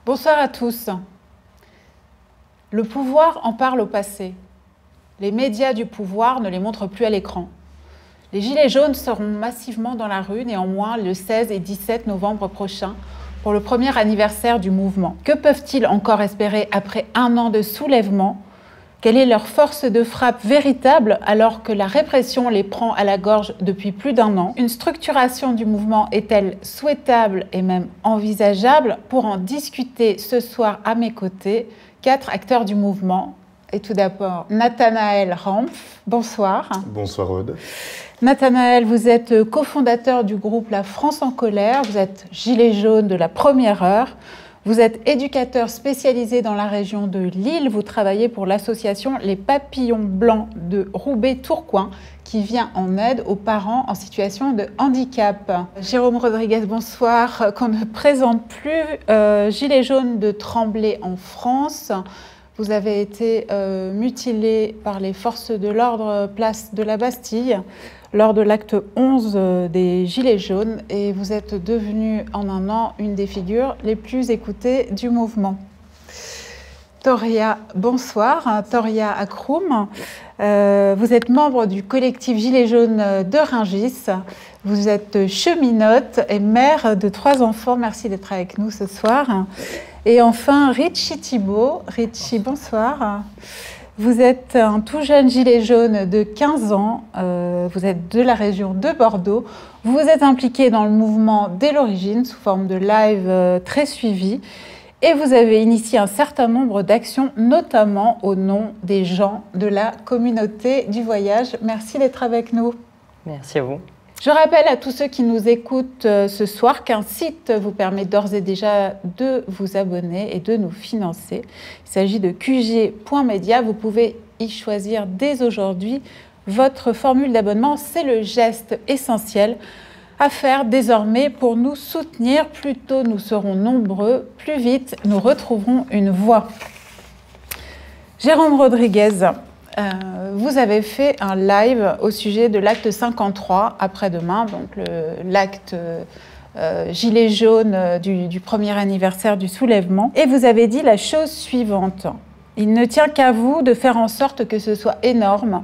Bonsoir à tous. Le pouvoir en parle au passé. Les médias du pouvoir ne les montrent plus à l'écran. Les Gilets jaunes seront massivement dans la rue, néanmoins, le 16 et 17 novembre prochain, pour le premier anniversaire du mouvement. Que peuvent-ils encore espérer après un an de soulèvement? Quelle est leur force de frappe véritable alors que la répression les prend à la gorge depuis plus d'un an? Une structuration du mouvement est-elle souhaitable et même envisageable? Pour en discuter ce soir à mes côtés, 4 acteurs du mouvement. Et tout d'abord, Nathanaël Rampf. Bonsoir. Bonsoir Aude. Nathanaël, vous êtes cofondateur du groupe La France en colère. Vous êtes gilet jaune de la première heure. Vous êtes éducateur spécialisé dans la région de Lille. Vous travaillez pour l'association Les Papillons Blancs de Roubaix-Tourcoing qui vient en aide aux parents en situation de handicap. Jérôme Rodriguez, bonsoir. Qu'on ne présente plus, gilet jaune de Tremblay en France. Vous avez été mutilé par les forces de l'ordre place de la Bastille lors de l'acte 11 des Gilets jaunes et vous êtes devenu en un an une des figures les plus écoutées du mouvement. Toria, bonsoir. Toria Akroum, vous êtes membre du collectif Gilets jaunes de Rungis. Vous êtes cheminote et mère de 3 enfants. Merci d'être avec nous ce soir. Et enfin, Richie Thibault. Richie, bonsoir. Vous êtes un tout jeune gilet jaune de 15 ans, vous êtes de la région de Bordeaux. Vous êtes impliqué dans le mouvement dès l'origine, sous forme de live très suivi. Et vous avez initié un certain nombre d'actions, notamment au nom des gens de la communauté du voyage. Merci d'être avec nous. Merci à vous. Je rappelle à tous ceux qui nous écoutent ce soir qu'un site vous permet d'ores et déjà de vous abonner et de nous financer. Il s'agit de qg.media. Vous pouvez y choisir dès aujourd'hui votre formule d'abonnement. C'est le geste essentiel à faire désormais pour nous soutenir. Plus tôt nous serons nombreux, plus vite nous retrouverons une voix. Jérôme Rodriguez. Vous avez fait un live au sujet de l'acte 53 après-demain, donc l'acte gilet jaune du premier anniversaire du soulèvement. Et vous avez dit la chose suivante. Il ne tient qu'à vous de faire en sorte que ce soit énorme,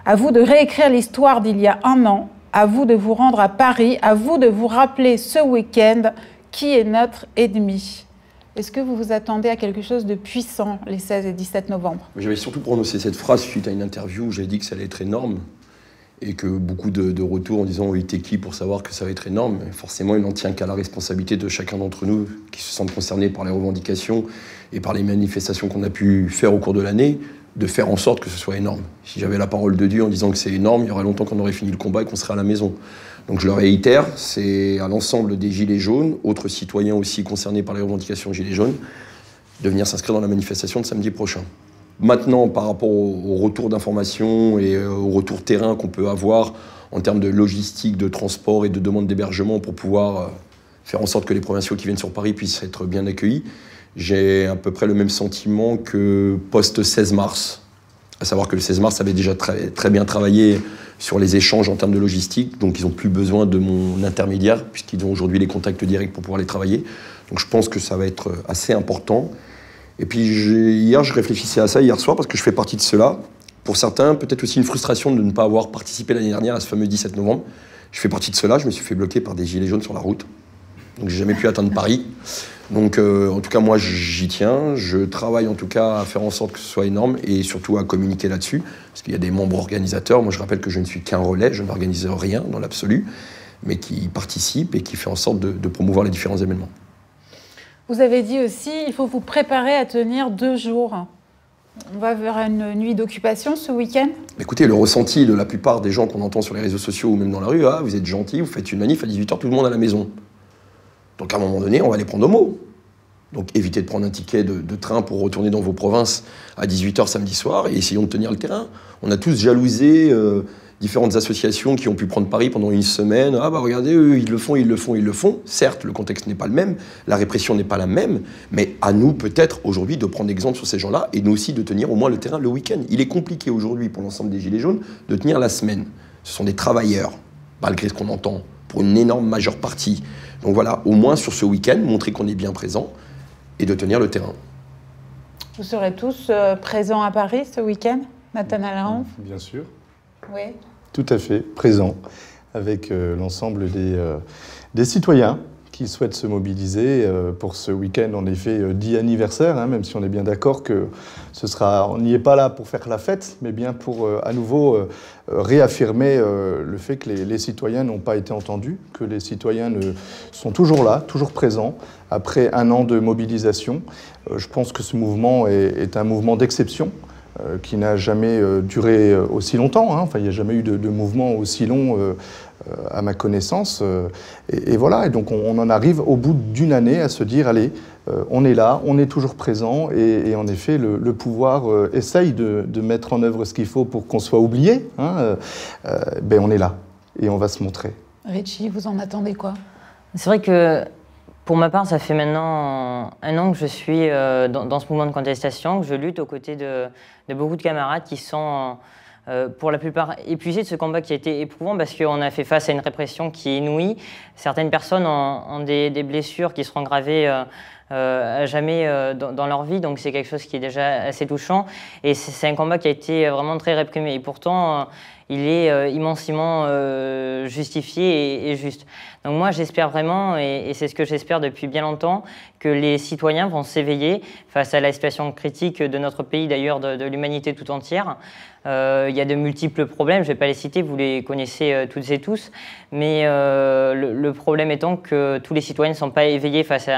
à vous de réécrire l'histoire d'il y a un an, à vous de vous rendre à Paris, à vous de vous rappeler ce week-end qui est notre ennemi. Est-ce que vous vous attendez à quelque chose de puissant les 16 et 17 novembre? J'avais surtout prononcé cette phrase suite à une interview où j'avais dit que ça allait être énorme et que beaucoup de retours en disant « oui, t'es qui pour savoir que ça va être énorme ?» Forcément, il n'en tient qu'à la responsabilité de chacun d'entre nous qui se sentent concernés par les revendications et par les manifestations qu'on a pu faire au cours de l'année, de faire en sorte que ce soit énorme. Si j'avais la parole de Dieu en disant que c'est énorme, il y aurait longtemps qu'on aurait fini le combat et qu'on serait à la maison. Donc je le réitère, c'est à l'ensemble des Gilets jaunes, autres citoyens aussi concernés par les revendications Gilets jaunes, de venir s'inscrire dans la manifestation de samedi prochain. Maintenant, par rapport au retour d'informations et au retour terrain qu'on peut avoir en termes de logistique, de transport et de demande d'hébergement pour pouvoir faire en sorte que les provinciaux qui viennent sur Paris puissent être bien accueillis, j'ai à peu près le même sentiment que post-16 mars. À savoir que le 16 mars avait déjà très bien travaillé sur les échanges en termes de logistique, donc ils n'ont plus besoin de mon intermédiaire, puisqu'ils ont aujourd'hui les contacts directs pour pouvoir les travailler. Donc je pense que ça va être assez important. Et puis hier, je réfléchissais à ça hier soir, parce que je fais partie de cela. Pour certains, peut-être aussi une frustration de ne pas avoir participé l'année dernière à ce fameux 17 novembre. Je fais partie de cela, je me suis fait bloquer par des gilets jaunes sur la route. Donc j'ai jamais pu atteindre Paris. Donc en tout cas, moi, j'y tiens. Je travaille en tout cas à faire en sorte que ce soit énorme et surtout à communiquer là-dessus. Parce qu'il y a des membres organisateurs. Moi, je rappelle que je ne suis qu'un relais. Je n'organise rien dans l'absolu, mais qui participe et qui fait en sorte de promouvoir les différents événements. Vous avez dit aussi, il faut vous préparer à tenir 2 jours. On va vers une nuit d'occupation ce week-end? Écoutez, le ressenti de la plupart des gens qu'on entend sur les réseaux sociaux ou même dans la rue, ah, vous êtes gentils, vous faites une manif à 18h, tout le monde à la maison. Donc à un moment donné, on va les prendre au mot. Donc évitez de prendre un ticket de train pour retourner dans vos provinces à 18h samedi soir et essayons de tenir le terrain. On a tous jalousé différentes associations qui ont pu prendre Paris pendant une semaine. Ah bah regardez, eux, ils le font, ils le font, ils le font. Certes, le contexte n'est pas le même, la répression n'est pas la même, mais à nous peut-être aujourd'hui de prendre exemple sur ces gens-là et nous aussi de tenir au moins le terrain le week-end. Il est compliqué aujourd'hui pour l'ensemble des Gilets jaunes de tenir la semaine. Ce sont des travailleurs, malgré ce qu'on entend, pour une énorme majeure partie. Donc voilà, au moins sur ce week-end, montrer qu'on est bien présent. et de tenir le terrain. Vous serez tous présents à Paris ce week-end, Nathanaël Ramph? Bien sûr. Oui. Tout à fait, présent, avec l'ensemble des citoyens qui souhaitent se mobiliser pour ce week-end, en effet, dit anniversaire, hein, même si on est bien d'accord que on n'y est pas là pour faire la fête, mais bien pour à nouveau réaffirmer le fait que les citoyens n'ont pas été entendus, que les citoyens sont toujours là, toujours présents, après un an de mobilisation. Je pense que ce mouvement est un mouvement d'exception, qui n'a jamais duré aussi longtemps, hein. Enfin, il n'y a jamais eu de mouvement aussi long à ma connaissance. Et voilà, et donc on en arrive au bout d'une année à se dire, allez, on est là, on est toujours présent, et en effet, le pouvoir essaye de mettre en œuvre ce qu'il faut pour qu'on soit oublié, hein. Ben on est là, et on va se montrer. Richie, vous en attendez quoi? C'est vrai que pour ma part, ça fait maintenant un an que je suis dans ce mouvement de contestation, que je lutte aux côtés de beaucoup de camarades qui sont pour la plupart épuisés de ce combat qui a été éprouvant parce qu'on a fait face à une répression qui est inouïe. Certaines personnes ont des blessures qui seront gravées à jamais dans leur vie, donc c'est quelque chose qui est déjà assez touchant. Et c'est un combat qui a été vraiment très réprimé. Et pourtant, il est immensément justifié et juste. Donc moi, j'espère vraiment, et c'est ce que j'espère depuis bien longtemps, que les citoyens vont s'éveiller face à la situation critique de notre pays, d'ailleurs de l'humanité tout entière. Il y a de multiples problèmes, je ne vais pas les citer, vous les connaissez toutes et tous, mais le problème étant que tous les citoyens ne sont pas éveillés face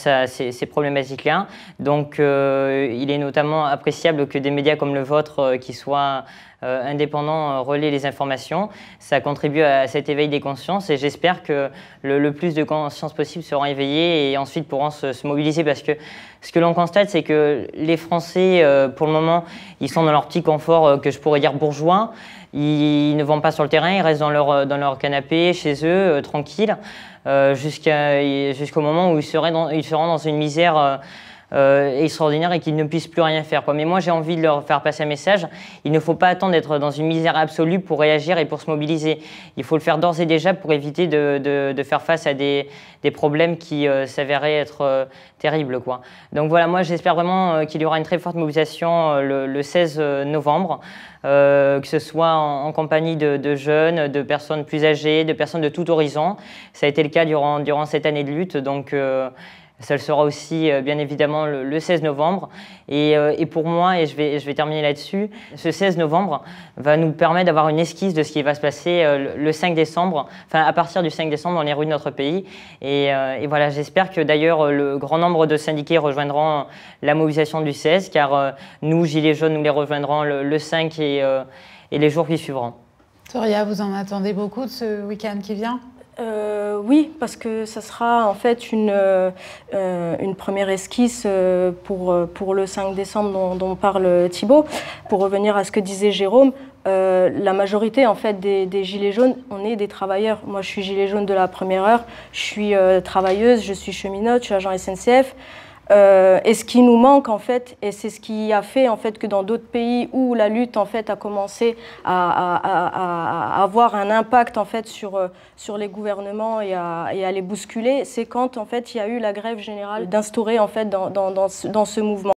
à ces problématiques-là. Donc il est notamment appréciable que des médias comme le vôtre, qui soient indépendants, relaient les informations. Ça contribue à cet éveil des consciences et j'espère que le plus de consciences possible seront éveillées et ensuite pourront se mobiliser parce que ce que l'on constate, c'est que les Français, pour le moment, ils sont dans leur petit confort que je pourrais dire bourgeois. Ils ne vont pas sur le terrain, ils restent dans leur canapé, chez eux, tranquilles, jusqu'au moment où ils seront dans une misère extraordinaire et qu'ils ne puissent plus rien faire, quoi. Mais moi, j'ai envie de leur faire passer un message. Il ne faut pas attendre d'être dans une misère absolue pour réagir et pour se mobiliser. Il faut le faire d'ores et déjà pour éviter de faire face à des problèmes qui s'avéraient être terribles, quoi. Donc voilà, moi, j'espère vraiment qu'il y aura une très forte mobilisation le 16 novembre, que ce soit en compagnie de jeunes, de personnes plus âgées, de personnes de tout horizon. Ça a été le cas durant cette année de lutte, donc ça le sera aussi, bien évidemment, le 16 novembre. Et pour moi, et je vais terminer là-dessus, ce 16 novembre va nous permettre d'avoir une esquisse de ce qui va se passer le 5 décembre, enfin à partir du 5 décembre dans les rues de notre pays. Et voilà, j'espère que d'ailleurs le grand nombre de syndiqués rejoindront la mobilisation du 16, car nous, Gilets jaunes, nous les rejoindrons le 5 et les jours qui suivront. Soria, vous en attendez beaucoup de ce week-end qui vient? Oui, parce que ça sera en fait une première esquisse pour le 5 décembre dont parle Thibaut. Pour revenir à ce que disait Jérôme, la majorité en fait des gilets jaunes, on est des travailleurs. Moi, je suis gilet jaune de la première heure, je suis travailleuse, je suis cheminote, je suis agent SNCF. Et ce qui nous manque en fait, et c'est ce qui a fait en fait que dans d'autres pays où la lutte en fait a commencé à avoir un impact en fait sur les gouvernements et à les bousculer, c'est quand en fait il y a eu la grève générale d'instaurer en fait dans ce mouvement.